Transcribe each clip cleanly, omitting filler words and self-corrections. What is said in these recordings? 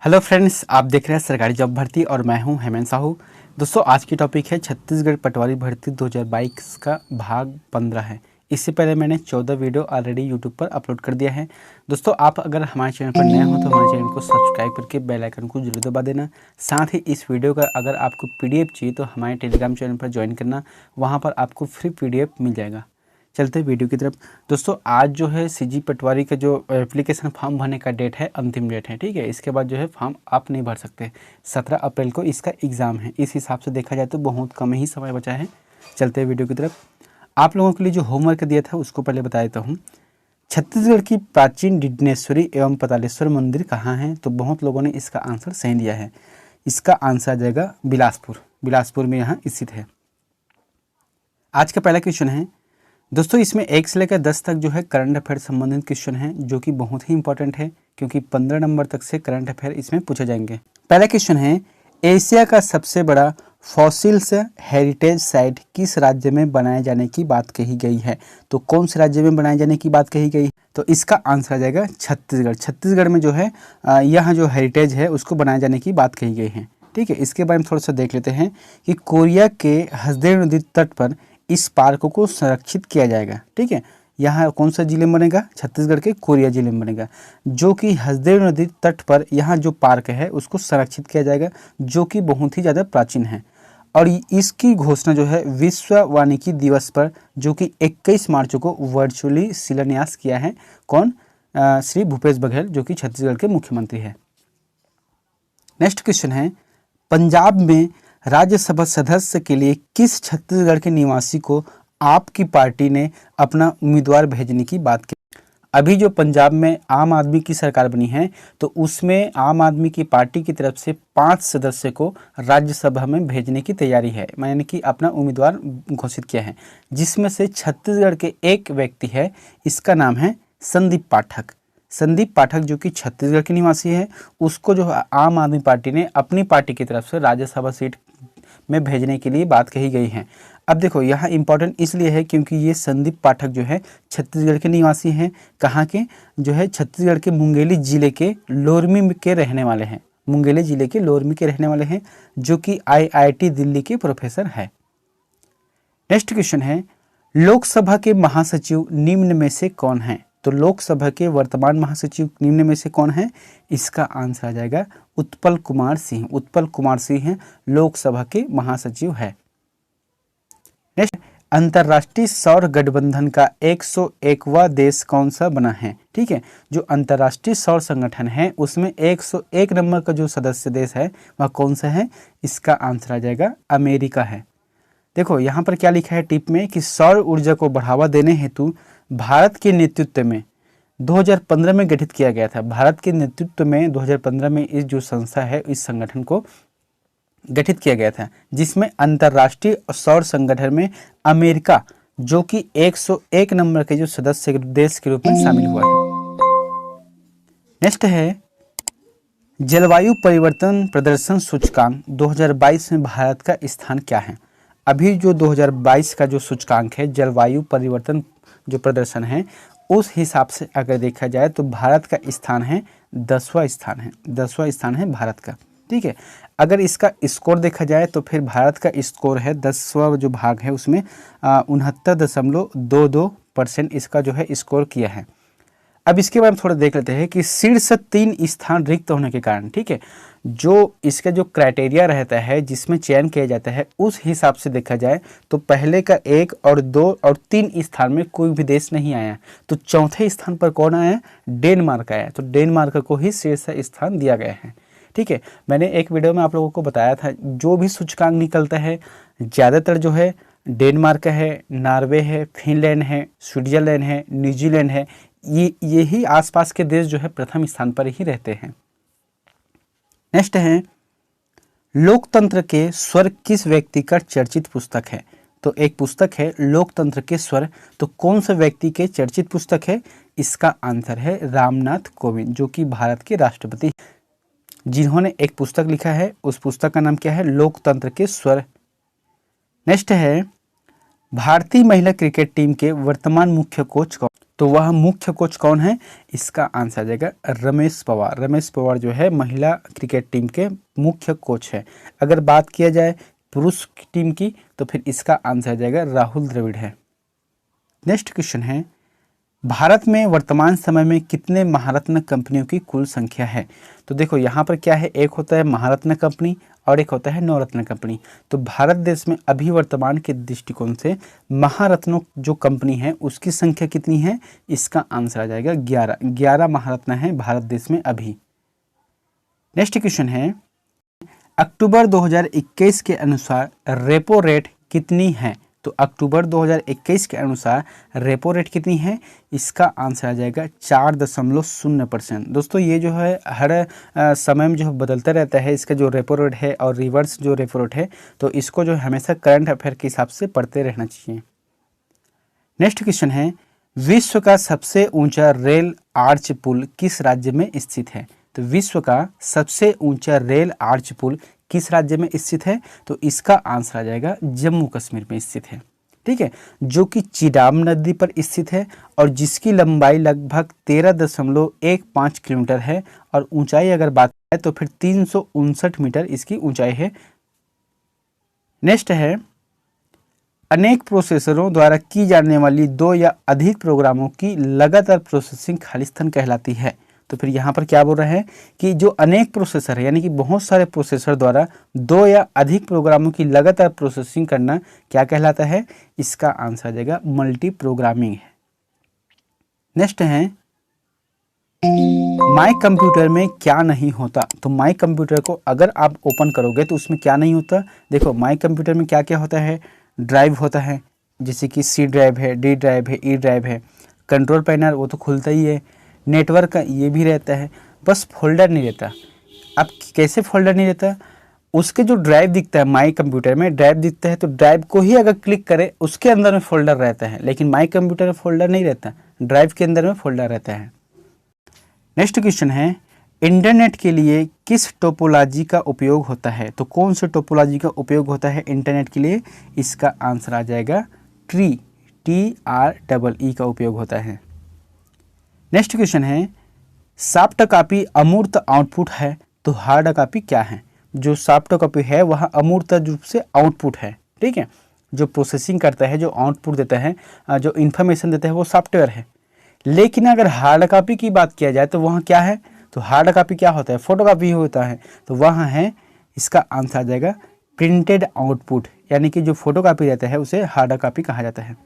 Hello friends, आप देख रहे हैं सरकारी जॉब भर्ती और मैं हूं हेमंत साहू। दोस्तों, आज की टॉपिक है छत्तीसगढ़ पटवारी भर्ती 2022 का भाग 15 है। इससे पहले मैंने 14 वीडियो ऑलरेडी यूट्यूब पर अपलोड कर दिया है। दोस्तों, आप अगर हमारे चैनल पर नए हो तो हमारे चैनल को सब्सक्राइब करके बेल आइकन को जरूर दबा देना। साथ ही इस वीडियो का अगर आपको पीडीएफ चाहिए तो हमारे टेलीग्राम चैनल पर ज्वाइन करना, वहाँ पर आपको फ्री पीडीएफ मिल जाएगा। चलते वीडियो की तरफ। दोस्तों, आज जो है सीजी पटवारी का जो एप्लीकेशन फॉर्म भरने का डेट है, अंतिम डेट है। ठीक है, इसके बाद जो है फॉर्म आप नहीं भर सकते। 17 अप्रैल को इसका एग्ज़ाम है। इस हिसाब से देखा जाए तो बहुत कम ही समय बचा है। चलते वीडियो की तरफ। आप लोगों के लिए जो होमवर्क दिया था उसको पहले बता देता हूँ। छत्तीसगढ़ की प्राचीन डिडनेश्वरी एवं पतालेश्वर मंदिर कहाँ है? तो बहुत लोगों ने इसका आंसर सही दिया है। इसका आंसर आ जाएगा बिलासपुर। बिलासपुर में यहाँ स्थित है। आज का पहला क्वेश्चन है दोस्तों, इसमें 1 से लेकर 10 तक जो है करंट अफेयर संबंधित क्वेश्चन है, जो कि बहुत ही इंपॉर्टेंट है क्योंकि 15 नंबर तक से करंट अफेयर इसमें पूछे जाएंगे। पहला क्वेश्चन है, एशिया का सबसे बड़ा फॉसिल्स हेरिटेज साइट किस राज्य में बनाए जाने की बात कही गई है? तो कौन से राज्य में बनाए जाने की बात कही गई? तो इसका आंसर आ जाएगा छत्तीसगढ़। छत्तीसगढ़ में जो है यहाँ जो हेरिटेज है उसको बनाए जाने की बात कही गई है। ठीक है, इसके बारे में थोड़ा सा देख लेते हैं कि कोरिया के हसदेव नदी तट पर इस पार्क को संरक्षित किया जाएगा। ठीक है, यहाँ कौन सा जिले में बनेगा? छत्तीसगढ़ के कोरिया जिले में बनेगा, जो कि हसदेव नदी तट पर यहाँ जो पार्क है उसको संरक्षित किया जाएगा, जो कि बहुत ही ज़्यादा प्राचीन है। और इसकी घोषणा जो है विश्व वानिकी दिवस पर, जो कि 21 मार्च को वर्चुअली शिलान्यास किया है। कौन? श्री भूपेश बघेल, जो कि छत्तीसगढ़ के मुख्यमंत्री है। नेक्स्ट क्वेश्चन है, पंजाब में राज्यसभा सदस्य के लिए किस छत्तीसगढ़ के निवासी को आपकी पार्टी ने अपना उम्मीदवार भेजने की बात की? अभी जो पंजाब में आम आदमी की सरकार बनी है तो उसमें आम आदमी की पार्टी की तरफ से 5 सदस्य को राज्यसभा में भेजने की तैयारी है, यानी कि अपना उम्मीदवार घोषित किया है, जिसमें से छत्तीसगढ़ के एक व्यक्ति है। इसका नाम है संदीप पाठक। संदीप पाठक जो कि छत्तीसगढ़ के निवासी है, उसको जो आम आदमी पार्टी ने अपनी पार्टी की तरफ से राज्यसभा सीट में भेजने के लिए बात कही गई है। अब देखो, यहाँ इंपॉर्टेंट इसलिए है क्योंकि ये संदीप पाठक जो है छत्तीसगढ़ के निवासी हैं। कहाँ के? जो है छत्तीसगढ़ के मुंगेली जिले के लोरमी के रहने वाले हैं। मुंगेली जिले के लोरमी के रहने वाले हैं, जो कि IIT दिल्ली के प्रोफेसर है। नेक्स्ट क्वेश्चन है, लोकसभा के महासचिव निम्न में से कौन है? तो लोकसभा के वर्तमान महासचिव निम्न में से कौन है? इसका आंसर आ जाएगा उत्पल कुमार सिंह। उत्पल कुमार सिंह लोकसभा के महासचिव है। नेक्स्ट, अंतर्राष्ट्रीय सौर गठबंधन का 101वां देश कौन सा बना है? ठीक है, जो अंतर्राष्ट्रीय सौर संगठन है उसमें 101 नंबर का जो सदस्य देश है वह कौन सा है? इसका आंसर आ जाएगा अमेरिका है। देखो, यहाँ पर क्या लिखा है टिप में कि सौर ऊर्जा को बढ़ावा देने हेतु भारत के नेतृत्व में 2015 में गठित किया गया था। भारत के नेतृत्व में 2015 में इस जो संस्था है, इस संगठन को गठित किया गया था, जिसमें अंतर्राष्ट्रीय सौर संगठन में अमेरिका, जो कि 101 नंबर के जो सदस्य देश के रूप में शामिल हुआ है। नेक्स्ट है, जलवायु परिवर्तन प्रदर्शन सूचकांक 2022 में भारत का स्थान क्या है? अभी जो 2022 का जो सूचकांक है जलवायु परिवर्तन जो प्रदर्शन है, उस हिसाब से अगर देखा जाए तो भारत का स्थान है 10वां स्थान है। 10वां स्थान है भारत का। ठीक है, अगर इसका स्कोर देखा जाए तो फिर भारत का स्कोर है 10वां जो भाग है उसमें 69.22% इसका जो है स्कोर किया है। अब इसके बारे में थोड़ा देख लेते हैं कि शीर्ष 3 स्थान रिक्त होने के कारण, ठीक है, जो इसका जो क्राइटेरिया रहता है जिसमें चयन किया जाता है, उस हिसाब से देखा जाए तो पहले का 1 और 2 और 3 स्थान में कोई भी देश नहीं आया। तो चौथे स्थान पर कौन आया? डेनमार्क आया। तो डेनमार्क को ही शीर्ष स्थान दिया गया है। ठीक है, मैंने एक वीडियो में आप लोगों को बताया था, जो भी सूचकांक निकलता है ज़्यादातर जो है डेनमार्क है, नॉर्वे है, फिनलैंड है, स्विट्जरलैंड है, न्यूजीलैंड है, यही आसपास के देश जो है प्रथम स्थान पर ही रहते हैं। नेक्स्ट है, लोकतंत्र के स्वर किस व्यक्ति का चर्चित पुस्तक है? तो एक पुस्तक है लोकतंत्र के स्वर, तो कौन से व्यक्ति के चर्चित पुस्तक है? इसका आंसर है रामनाथ कोविंद, जो कि भारत के राष्ट्रपति, जिन्होंने एक पुस्तक लिखा है। उस पुस्तक का नाम क्या है? लोकतंत्र के स्वर। नेक्स्ट है, भारतीय महिला क्रिकेट टीम के वर्तमान मुख्य कोच कौन? तो वह मुख्य कोच कौन है? इसका आंसर आ जाएगा रमेश पवार। रमेश पवार जो है महिला क्रिकेट टीम के मुख्य कोच है। अगर बात किया जाए पुरुष टीम की तो फिर इसका आंसर आ जाएगा राहुल द्रविड़ है। नेक्स्ट क्वेश्चन है, भारत में वर्तमान समय में कितने महारत्न कंपनियों की कुल संख्या है? तो देखो यहाँ पर क्या है, एक होता है महारत्न कंपनी और एक होता है नवरत्न कंपनी। तो भारत देश में अभी वर्तमान के दृष्टिकोण से महारत्नों जो कंपनी है उसकी संख्या कितनी है? इसका आंसर आ जाएगा 11 महारत्न है भारत देश में अभी। नेक्स्ट क्वेश्चन है, अक्टूबर 2021 के अनुसार रेपो रेट कितनी है? तो अक्टूबर 2021 के अनुसार रेपो रेट कितनी है? इसका आंसर आ जाएगा 4.0%। दोस्तों ये जो है हर समय में जो बदलता रहता है इसका जो रेपो रेट है और रिवर्स जो रेपो रेट है, तो इसको जो हमेशा करंट अफेयर के हिसाब से पढ़ते रहना चाहिए। नेक्स्ट क्वेश्चन है, विश्व का सबसे ऊंचा रेल आर्च पुल किस राज्य में स्थित है? तो विश्व का सबसे ऊंचा रेल आर्च पुल किस राज्य में स्थित है? तो इसका आंसर आ जाएगा जम्मू कश्मीर में स्थित है। ठीक है, जो कि चिनाब नदी पर स्थित है और जिसकी लंबाई लगभग 13.15 किलोमीटर है और ऊंचाई अगर बात करें तो फिर 359 मीटर इसकी ऊंचाई है। नेक्स्ट है, अनेक प्रोसेसरों द्वारा की जाने वाली 2 या अधिक प्रोग्रामों की लगातार प्रोसेसिंग खालिस्तान कहलाती है। तो फिर यहाँ पर क्या बोल रहे हैं कि जो अनेक प्रोसेसर है यानी कि बहुत सारे प्रोसेसर द्वारा 2 या अधिक प्रोग्रामों की लगातार प्रोसेसिंग करना क्या कहलाता है? इसका आंसर आ जाएगा मल्टी प्रोग्रामिंग है। नेक्स्ट है, माई कंप्यूटर में क्या नहीं होता? तो माई कंप्यूटर को अगर आप ओपन करोगे तो उसमें क्या नहीं होता? देखो माई कंप्यूटर में क्या क्या होता है, ड्राइव होता है जैसे कि सी ड्राइव है, डी ड्राइव है, ई ड्राइव है, कंट्रोल पैनल वो तो खुलता ही है, नेटवर्क का ये भी रहता है, बस फोल्डर नहीं रहता। अब कैसे फोल्डर नहीं रहता? उसके जो ड्राइव दिखता है माई कंप्यूटर में ड्राइव दिखता है तो ड्राइव को ही अगर क्लिक करें उसके अंदर में फोल्डर रहता है, लेकिन माई कंप्यूटर में फोल्डर नहीं रहता, ड्राइव के अंदर में फोल्डर रहता है। नेक्स्ट क्वेश्चन है, इंटरनेट के लिए किस टोपोलॉजी का उपयोग होता है? तो कौन से टोपोलॉजी का उपयोग होता है इंटरनेट के लिए? इसका आंसर आ जाएगा ट्री, TREE का उपयोग होता है। नेक्स्ट क्वेश्चन है, सॉफ्ट कॉपी अमूर्त आउटपुट है तो हार्ड कॉपी क्या है? जो सॉफ्ट कॉपी है वह अमूर्त रूप से आउटपुट है। ठीक है, जो प्रोसेसिंग करता है, जो आउटपुट देता है, जो इन्फॉर्मेशन देता है वो सॉफ्टवेयर है। लेकिन अगर हार्ड कॉपी की बात किया जाए तो वहाँ क्या है? तो हार्ड कॉपी क्या होता है? फोटो कॉपी होता है। तो वहाँ है, इसका आंसर आ जाएगा प्रिंटेड आउटपुट, यानी कि जो फोटो कॉपी रहता है उसे हार्ड कॉपी कहा जाता है।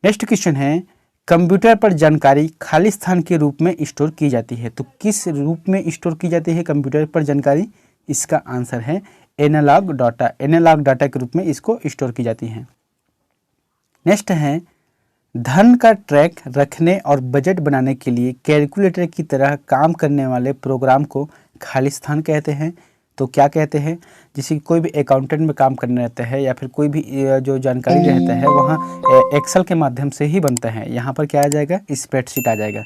नेक्स्ट क्वेश्चन है, कंप्यूटर पर जानकारी खाली स्थान के रूप में स्टोर की जाती है। तो किस रूप में स्टोर की जाती है कंप्यूटर पर जानकारी? इसका आंसर है एनालॉग डाटा, एनालॉग डाटा के रूप में इसको स्टोर की जाती है। नेक्स्ट है, धन का ट्रैक रखने और बजट बनाने के लिए कैलकुलेटर की तरह काम करने वाले प्रोग्राम को खालिस्तान कहते हैं। तो क्या कहते हैं? जैसे कोई भी अकाउंटेंट में काम करना रहता है या फिर कोई भी जो जानकारी रहता है वहाँ एक्सेल के माध्यम से ही बनता है। यहाँ पर क्या आ जाएगा? स्प्रेडशीट आ जाएगा,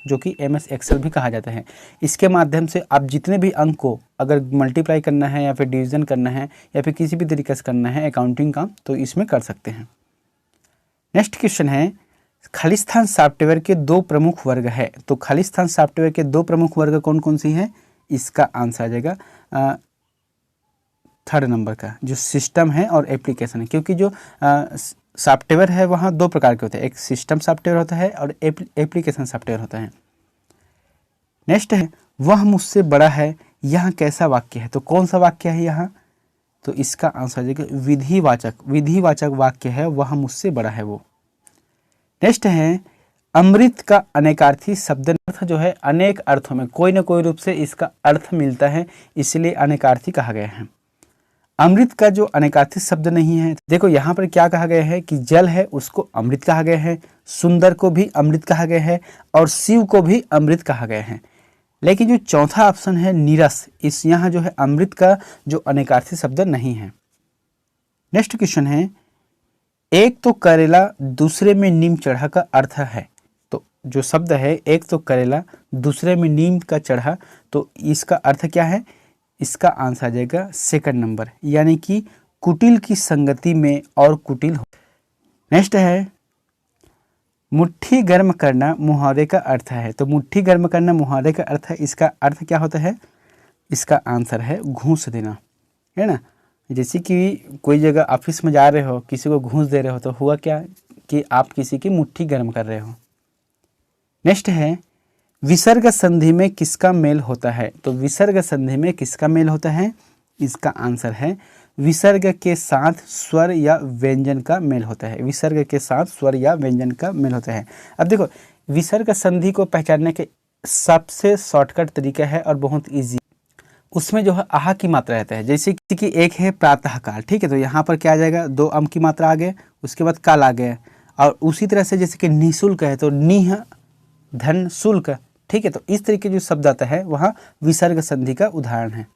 जो कि MS एक्सेल भी कहा जाता है। इसके माध्यम से आप जितने भी अंक को अगर मल्टीप्लाई करना है या फिर डिवीज़न करना है या फिर किसी भी तरीके से करना है अकाउंटिंग काम, तो इसमें कर सकते हैं। नेक्स्ट क्वेश्चन है, खालिस्तान सॉफ्टवेयर के 2 प्रमुख वर्ग है। तो खालिस्तान सॉफ्टवेयर के 2 प्रमुख वर्ग कौन कौन सी हैं? इसका आंसर आ जाएगा 3rd नंबर का, जो सिस्टम है और एप्लीकेशन है। क्योंकि जो सॉफ्टवेयर है वहाँ 2 प्रकार के होते हैं, एक सिस्टम सॉफ्टवेयर होता है और एप्लीकेशन सॉफ्टवेयर होता है। नेक्स्ट है, वह मुझसे बड़ा है, यह कैसा वाक्य है? तो कौन सा वाक्य है यहाँ? तो इसका आंसर आ जाएगा विधिवाचक वाक्य है, वह मुझसे बड़ा है वो। नेक्स्ट है, अमृत का अनेकार्थी शब्द अर्थ जो है अनेक अर्थों में कोई ना कोई रूप से इसका अर्थ मिलता है, इसलिए अनेकार्थी कहा गया है। अमृत का जो अनेकार्थी शब्द नहीं है, देखो यहाँ पर क्या कहा गया है कि जल है उसको अमृत कहा गया है, सुंदर को भी अमृत कहा गया है और शिव को भी अमृत कहा गया है। लेकिन जो चौथा ऑप्शन है नीरस, इस यहाँ जो है अमृत का जो अनेकार्थी शब्द नहीं है। नेक्स्ट क्वेश्चन है, एक तो करेला दूसरे में नीम चढ़ा का अर्थ है। तो जो शब्द है एक तो करेला दूसरे में नीम का चढ़ा, तो इसका अर्थ क्या है? इसका आंसर आ जाएगा 2nd नंबर, यानी कि कुटिल की संगति में और कुटिल हो। नेक्स्ट है, मुट्ठी गर्म करना मुहावरे का अर्थ है। तो मुट्ठी गर्म करना मुहावरे का अर्थ है, इसका अर्थ क्या होता है? इसका आंसर है घूस देना, है ना। जैसे कि कोई जगह ऑफिस में जा रहे हो, किसी को घूस दे रहे हो, तो हुआ क्या कि आप किसी की मुट्ठी गर्म कर रहे हो। नेक्स्ट है, विसर्ग संधि में किसका मेल होता है? तो विसर्ग संधि में किसका मेल होता है? इसका आंसर है विसर्ग के साथ स्वर या व्यंजन का मेल होता है। विसर्ग के साथ स्वर या व्यंजन का मेल होता है। अब देखो, विसर्ग संधि को पहचानने के सबसे शॉर्टकट तरीका है और बहुत इजी। उसमें जो है आहा की मात्रा रहता है। जैसे कि एक है प्रातःकाल, ठीक है, तो यहाँ पर क्या आ जाएगा? 2 अम की मात्रा आ गए, उसके बाद काल आ गया। और उसी तरह से जैसे कि निःशुल्क है तो निह धन शुल्क, ठीक है, तो इस तरीके जो शब्द आता है वहाँ विसर्ग संधि का उदाहरण है।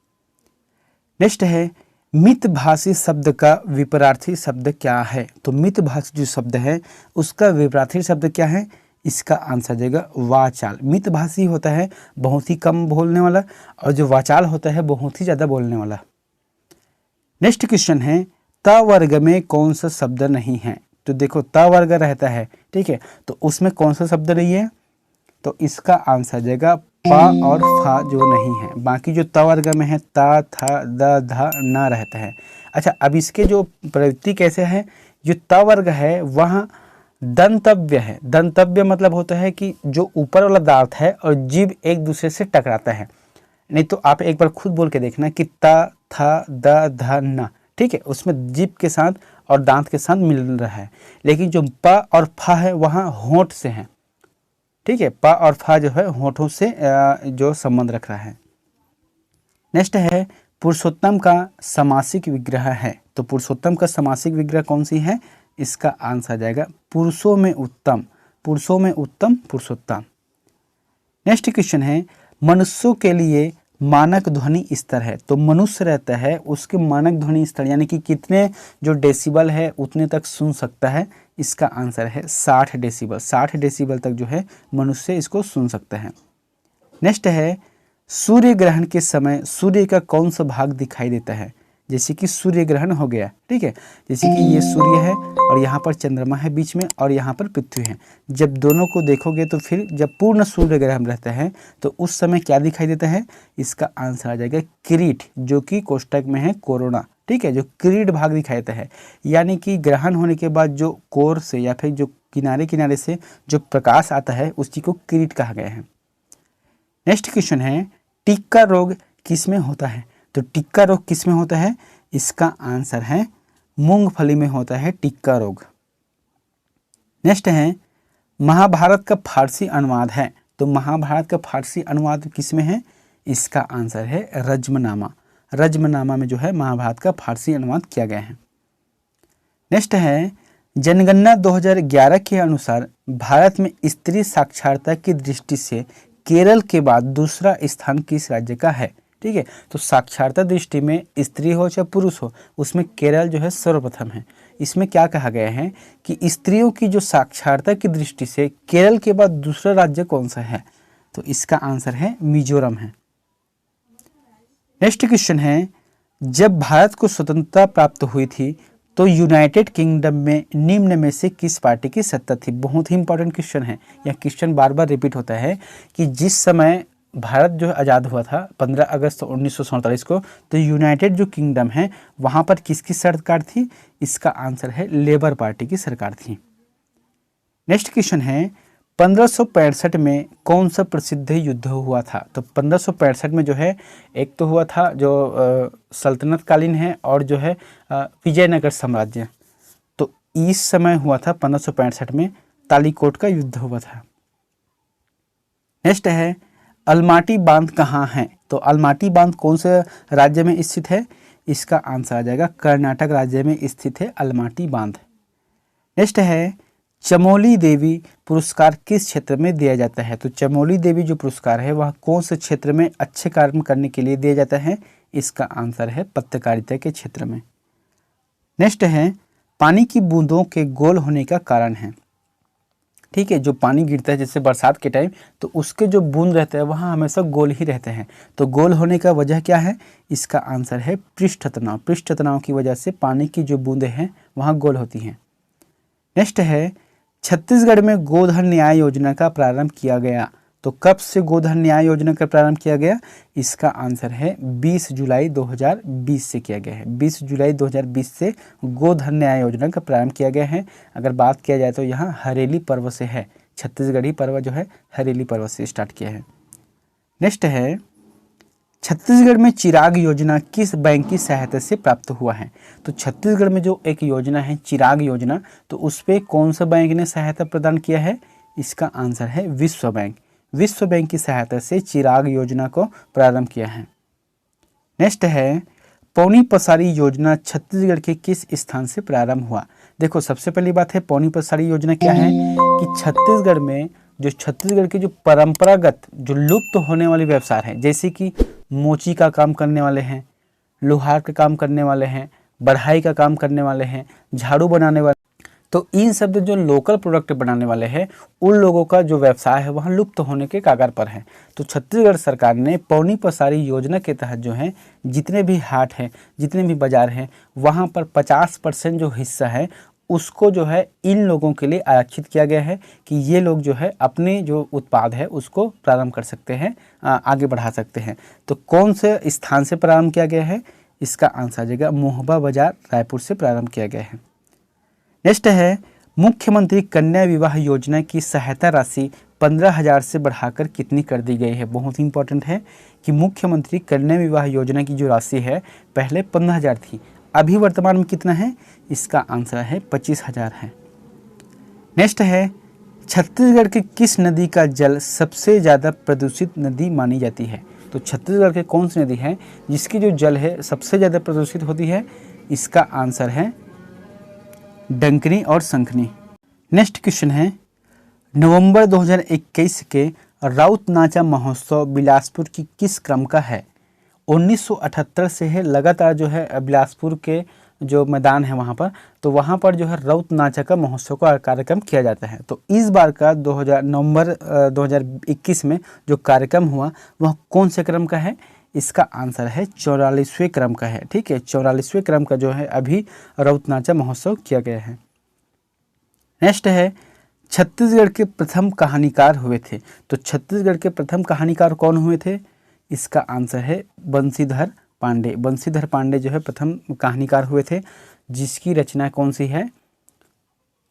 नेक्स्ट है, मितभाषी शब्द का विपरार्थी शब्द क्या है? तो मितभाषी जो शब्द है उसका विपरार्थी शब्द क्या है? इसका आंसर देगा वाचाल। मितभाषी होता है बहुत ही कम बोलने वाला, और जो वाचाल होता है बहुत ही ज़्यादा बोलने वाला। नेक्स्ट क्वेश्चन है, त वर्ग में कौन सा शब्द नहीं है? तो देखो, त वर्ग रहता है, ठीक है, तो उसमें कौन सा शब्द नहीं है? तो इसका आंसर देगा पा और फा जो नहीं है। बाकी जो त वर्ग में है ता, था, द, ध, न रहता है। अच्छा, अब इसके जो प्रवृत्ति कैसे है? जो त वर्ग है वहाँ दंतव्य है। दंतव्य मतलब होता है कि जो ऊपर वाला दांत है और जीभ एक दूसरे से टकराता है। नहीं तो आप एक बार खुद बोल के देखना कि ता, था, द, ध, न, ठीक है, उसमें जीभ के साथ और दांत के साथ मिल रहा है। लेकिन जो प और फा है वहाँ होंठ से है, ठीक है, प और फा जो है होठों से जो संबंध रख रहा है। नेक्स्ट है, पुरुषोत्तम का समासिक विग्रह है। तो पुरुषोत्तम का समासिक विग्रह कौन सी है? इसका आंसर जाएगा पुरुषों में उत्तम। पुरुषों में उत्तम पुरुषोत्तम। नेक्स्ट क्वेश्चन है, मनुष्यों के लिए मानक ध्वनि स्तर है। तो मनुष्य रहता है, उसके मानक ध्वनि स्तर यानी कि कितने जो डेसिबल है उतने तक सुन सकता है। इसका आंसर है 60 डेसिबल। 60 डेसिबल तक जो है मनुष्य इसको सुन सकता है। नेक्स्ट है, सूर्य ग्रहण के समय सूर्य का कौन सा भाग दिखाई देता है? जैसे कि सूर्य ग्रहण हो गया, ठीक है, जैसे कि ये सूर्य है और यहाँ पर चंद्रमा है बीच में और यहाँ पर पृथ्वी है। जब दोनों को देखोगे तो फिर जब पूर्ण सूर्य ग्रहण रहता है तो उस समय क्या दिखाई देता है? इसका आंसर आ जाएगा किरीट, जो कि कोष्टक में है कोरोना, ठीक है, जो किरीट भाग दिखाई देता है। यानी कि ग्रहण होने के बाद जो कोर से या फिर जो किनारे किनारे से जो प्रकाश आता है उसी को किरीट कहा गया है। नेक्स्ट क्वेश्चन है, टिक्का रोग किस में होता है? तो टिक्का रोग किस में होता है? इसका आंसर है मूंगफली में होता है टिक्का रोग। नेक्स्ट है, महाभारत का फारसी अनुवाद है। तो महाभारत का फारसी अनुवाद किस में है? इसका आंसर है रज्मनामा। रज्मनामा में जो है महाभारत का फारसी अनुवाद किया गया है। नेक्स्ट है, जनगणना 2011 के अनुसार भारत में स्त्री साक्षरता की दृष्टि से केरल के बाद दूसरा स्थान किस राज्य का है? ठीक है, तो साक्षरता दृष्टि में स्त्री हो चाहे पुरुष हो, उसमें केरल जो है सर्वप्रथम है। इसमें क्या कहा गया है कि स्त्रियों की जो साक्षरता की दृष्टि से केरल के बाद दूसरा राज्य कौन सा है? तो इसका आंसर है मिजोरम है। नेक्स्ट क्वेश्चन है, जब भारत को स्वतंत्रता प्राप्त हुई थी तो यूनाइटेड किंगडम में निम्न में से किस पार्टी की सत्ता थी? बहुत ही इंपॉर्टेंट क्वेश्चन है। यह क्वेश्चन बार बार रिपीट होता है कि जिस समय भारत जो आज़ाद हुआ था 15 अगस्त 1947 को, तो यूनाइटेड जो किंगडम है वहाँ पर किसकी सरकार थी? इसका आंसर है लेबर पार्टी की सरकार थी। नेक्स्ट क्वेश्चन है, 1565 में कौन सा प्रसिद्ध युद्ध हुआ था? तो 1565 में जो है एक तो हुआ था जो सल्तनत कालीन है और जो है विजयनगर साम्राज्य। तो इस समय हुआ था 1565 में तालीकोट का युद्ध हुआ था। नेक्स्ट है, अलमाटी बांध कहाँ है? तो अलमाटी बांध कौन से राज्य में स्थित है? इसका आंसर आ जाएगा कर्नाटक राज्य में स्थित है अलमाटी बांध। नेक्स्ट है, चमोली देवी पुरस्कार किस क्षेत्र में दिया जाता है? तो चमोली देवी जो पुरस्कार है वह कौन से क्षेत्र में अच्छे कार्य करने के लिए दिया जाता है? इसका आंसर है पत्रकारिता के क्षेत्र में। नेक्स्ट है, पानी की बूंदों के गोल होने का कारण है। ठीक है, जो पानी गिरता है जैसे बरसात के टाइम, तो उसके जो बूंद रहते हैं वहाँ हमेशा गोल ही रहते हैं। तो गोल होने का वजह क्या है? इसका आंसर है पृष्ठ तनाव। पृष्ठ तनाव की वजह से पानी की जो बूंदें हैं वहाँ गोल होती हैं। नेक्स्ट है, छत्तीसगढ़ में गोधन न्याय योजना का प्रारंभ किया गया। तो कब से गोधन न्याय योजना का प्रारंभ किया गया? इसका आंसर है 20 जुलाई 2020 से किया गया है। 20 जुलाई 2020 से गोधन न्याय योजना का प्रारंभ किया गया है। अगर बात किया जाए तो यहाँ हरेली पर्व से है, छत्तीसगढ़ी पर्व जो है हरेली पर्व से स्टार्ट किया है। नेक्स्ट है, छत्तीसगढ़ में चिराग योजना किस बैंक की सहायता से प्राप्त हुआ है? तो छत्तीसगढ़ में जो एक योजना है चिराग योजना, तो उस पर कौन सा बैंक ने सहायता प्रदान किया है? इसका आंसर है विश्व बैंक। विश्व बैंक की सहायता से चिराग योजना को प्रारंभ किया है। नेक्स्ट है, पौनी पसारी योजना छत्तीसगढ़ के किस स्थान से प्रारंभ हुआ? देखो सबसे पहली बात है, पौनी पसारी योजना क्या है कि छत्तीसगढ़ में जो छत्तीसगढ़ के जो परंपरागत जो लुप्त होने वाले व्यवसाय हैं, जैसे कि मोची का काम करने वाले हैं, लोहार का काम करने वाले हैं, बढ़ाई का काम करने वाले हैं, झाड़ू बनाने वाले, तो इन सब जो लोकल प्रोडक्ट बनाने वाले हैं उन लोगों का जो व्यवसाय है वहाँ लुप्त होने के कगार पर है। तो छत्तीसगढ़ सरकार ने पौनी पसारी योजना के तहत जो है जितने भी हाट हैं, जितने भी बाजार हैं, वहाँ पर 50% जो हिस्सा है उसको जो है इन लोगों के लिए आरक्षित किया गया है कि ये लोग जो है अपने जो उत्पाद है उसको प्रारंभ कर सकते हैं, आगे बढ़ा सकते हैं। तो कौन से स्थान से प्रारंभ किया गया है? इसका आंसर आ जाएगा मोहबा बाजार, रायपुर से प्रारंभ किया गया है। नेक्स्ट है, मुख्यमंत्री कन्या विवाह योजना की सहायता राशि 15,000 से बढ़ाकर कितनी कर दी गई है? बहुत ही इंपॉर्टेंट है कि मुख्यमंत्री कन्या विवाह योजना की जो राशि है पहले 15,000 थी, अभी वर्तमान में कितना है? इसका आंसर है 25,000 है। नेक्स्ट है, छत्तीसगढ़ के किस नदी का जल सबसे ज़्यादा प्रदूषित नदी मानी जाती है? तो छत्तीसगढ़ के कौन सी नदी है जिसकी जो जल है सबसे ज़्यादा प्रदूषित होती है? इसका आंसर है डंकनी और शंखनी। नेक्स्ट क्वेश्चन है, नवंबर 2021 के राउत नाचा महोत्सव बिलासपुर की किस क्रम का है? 1978 से है लगातार जो है बिलासपुर के जो मैदान है वहाँ पर, तो वहाँ पर जो है राउत नाचा का महोत्सव का कार्यक्रम किया जाता है। तो इस बार का नवंबर 2021 में जो कार्यक्रम हुआ वह कौन से क्रम का है? इसका आंसर है 44वें क्रम का है। ठीक है, 44वें क्रम का जो है अभी राउत नाचा महोत्सव किया गया है। नेक्स्ट है, छत्तीसगढ़ के प्रथम कहानीकार हुए थे। तो छत्तीसगढ़ के प्रथम कहानीकार कौन हुए थे? इसका आंसर है बंशीधर पांडे। बंशीधर पांडे जो है प्रथम कहानीकार हुए थे, जिसकी रचना कौन सी है?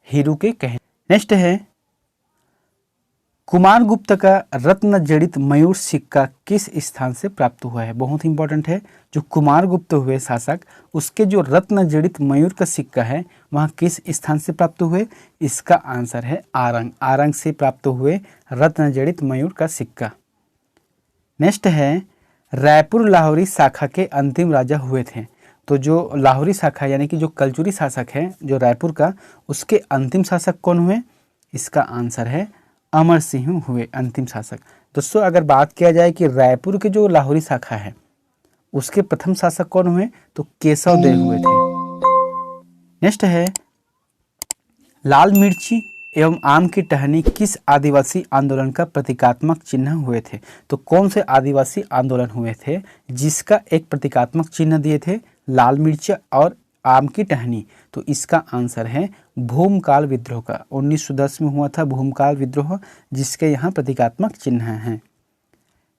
हीरू के कहने। नेक्स्ट है, कुमार गुप्त का रत्न जड़ित मयूर सिक्का किस स्थान से प्राप्त हुआ है? बहुत इंपॉर्टेंट है, जो कुमार गुप्त हुए शासक उसके जो रत्न जड़ित मयूर का सिक्का है वहाँ किस स्थान से प्राप्त हुए? इसका आंसर है आरंग। आरंग से प्राप्त हुए रत्न जड़ित मयूर का सिक्का। नेक्स्ट है, रायपुर लाहौरी शाखा के अंतिम राजा हुए थे। तो जो लाहौरी शाखा यानी कि जो कलचुरी शासक है जो रायपुर का, उसके अंतिम शासक कौन हुए? इसका आंसर है अमर सिंह हुए अंतिम शासक। दोस्तों अगर बात किया जाए कि रायपुर के जो लाहौरी शाखा है उसके प्रथम शासक कौन हुए? तो केशव देव हुए थे। नेक्स्ट है, लाल मिर्ची एवं आम की टहनी किस आदिवासी आंदोलन का प्रतीकात्मक चिन्ह हुए थे? तो कौन से आदिवासी आंदोलन हुए थे जिसका एक प्रतीकात्मक चिन्ह दिए थे? लाल मिर्च और आम की टहनी। तो इसका आंसर है भूमकाल विद्रोह का। 1910 में हुआ था भूमकाल विद्रोह, जिसके यहाँ प्रतीकात्मक चिन्ह हैं।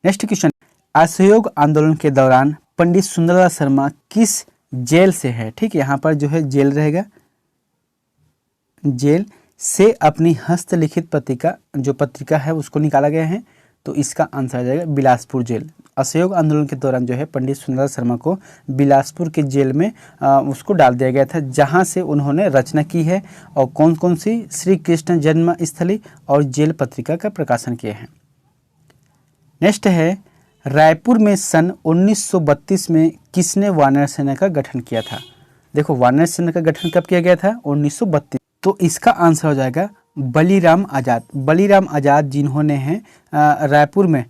नेक्स्ट क्वेश्चन, असहयोग आंदोलन के दौरान पंडित सुंदरलाल शर्मा किस जेल से है? ठीक है, यहाँ पर जो है जेल रहेगा, जेल से अपनी हस्तलिखित पत्रिका है उसको निकाला गया है। तो इसका आंसर आ जाएगा बिलासपुर जेल। असहयोग आंदोलन के दौरान जो है पंडित सुंदरलाल शर्मा को बिलासपुर के जेल में उसको डाल दिया गया था, जहां से उन्होंने रचना की है और कौन कौन सी श्री कृष्ण जन्म स्थली और जेल पत्रिका का प्रकाशन किए हैं। नेक्स्ट है, रायपुर में सन 1932 में किसने वानर सेना का गठन किया था? देखो वानर सेना का गठन कब किया गया था? 1932। तो इसका आंसर हो जाएगा बलीराम आज़ाद। बलीराम आज़ाद जिन्होंने हैं रायपुर में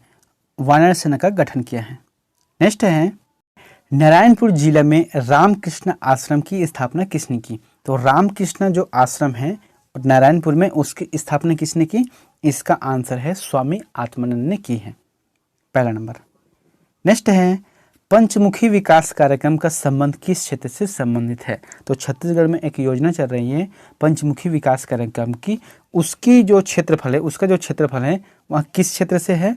वानर सेना का गठन किया है। नेक्स्ट है, नारायणपुर जिला में रामकृष्ण आश्रम की स्थापना किसने की? तो रामकृष्ण जो आश्रम है नारायणपुर में उसकी स्थापना किसने की? इसका आंसर है स्वामी आत्मानंद ने की है, पहला नंबर। नेक्स्ट है, पंचमुखी विकास कार्यक्रम का संबंध किस क्षेत्र से संबंधित है? तो छत्तीसगढ़ में एक योजना चल रही है पंचमुखी विकास कार्यक्रम की, उसकी जो क्षेत्रफल है, उसका जो क्षेत्रफल है वह किस क्षेत्र से है?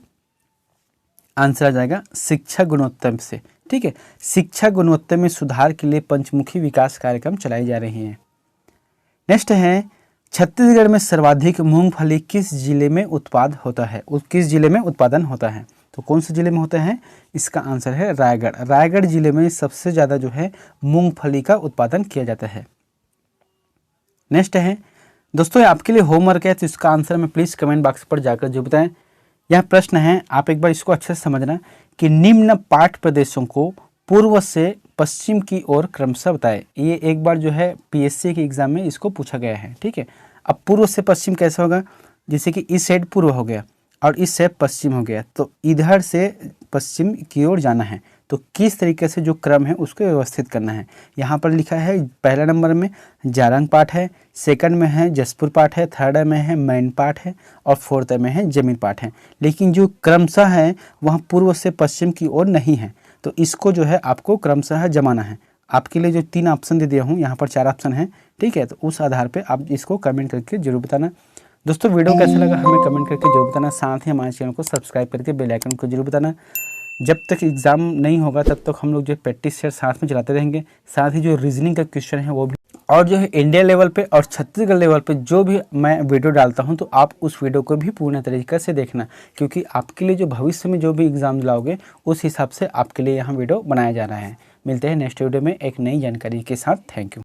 आंसर आ जाएगा शिक्षा गुणवत्ता से। ठीक है, शिक्षा गुणवत्ता में सुधार के लिए पंचमुखी विकास कार्यक्रम चलाई जा रही हैं। नेक्स्ट है, छत्तीसगढ़ में सर्वाधिक मूंगफली किस जिले में उत्पाद होता है? किस जिले में उत्पादन होता है? तो कौन से जिले में होता है? इसका आंसर है रायगढ़। रायगढ़ जिले में सबसे ज़्यादा जो है मूंगफली का उत्पादन किया जाता है। नेक्स्ट है दोस्तों, ये आपके लिए होमवर्क है, तो इसका आंसर में प्लीज़ कमेंट बॉक्स पर जाकर जो बताएं। यह प्रश्न है, आप एक बार इसको अच्छे से समझना कि निम्न पाठ प्रदेशों को पूर्व से पश्चिम की ओर क्रमशः बताएं। ये एक बार जो है पीएससी के एग्जाम में इसको पूछा गया है। ठीक है, अब पूर्व से पश्चिम कैसे होगा? जैसे कि इस साइड पूर्व हो गया और इस साइड पश्चिम हो गया, तो इधर से पश्चिम की ओर जाना है, तो किस तरीके से जो क्रम है उसको व्यवस्थित करना है। यहाँ पर लिखा है पहला नंबर में जारंग पाठ है, सेकंड में है जसपुर पाठ है, थर्ड में है मैन पाठ है और फोर्थ में है जमीन पाठ है। लेकिन जो क्रमशः है वह पूर्व से पश्चिम की ओर नहीं है, तो इसको जो है आपको क्रमशः जमाना है। आपके लिए जो 3 ऑप्शन दे दिया हूँ, यहाँ पर 4 ऑप्शन है। ठीक है, तो उस आधार पर आप इसको कमेंट करके जरूर बताना। दोस्तों वीडियो कैसा लगा हमें कमेंट करके जरूर बताना, साथ ही हमारे चैनल को सब्सक्राइब करके बेल आइकन को जरूर बताना। जब तक एग्ज़ाम नहीं होगा तब तक हम लोग जो प्रैक्टिस सेट साथ में चलाते रहेंगे, साथ ही जो रीजनिंग का क्वेश्चन है वो भी, और जो है इंडिया लेवल पे और छत्तीसगढ़ लेवल पे जो भी मैं वीडियो डालता हूं, तो आप उस वीडियो को भी पूर्ण तरीके से देखना, क्योंकि आपके लिए जो भविष्य में जो भी एग्ज़ाम दिलाओगे उस हिसाब से आपके लिए यहाँ वीडियो बनाया जा रहा है। मिलते हैं नेक्स्ट वीडियो में एक नई जानकारी के साथ। Thank you.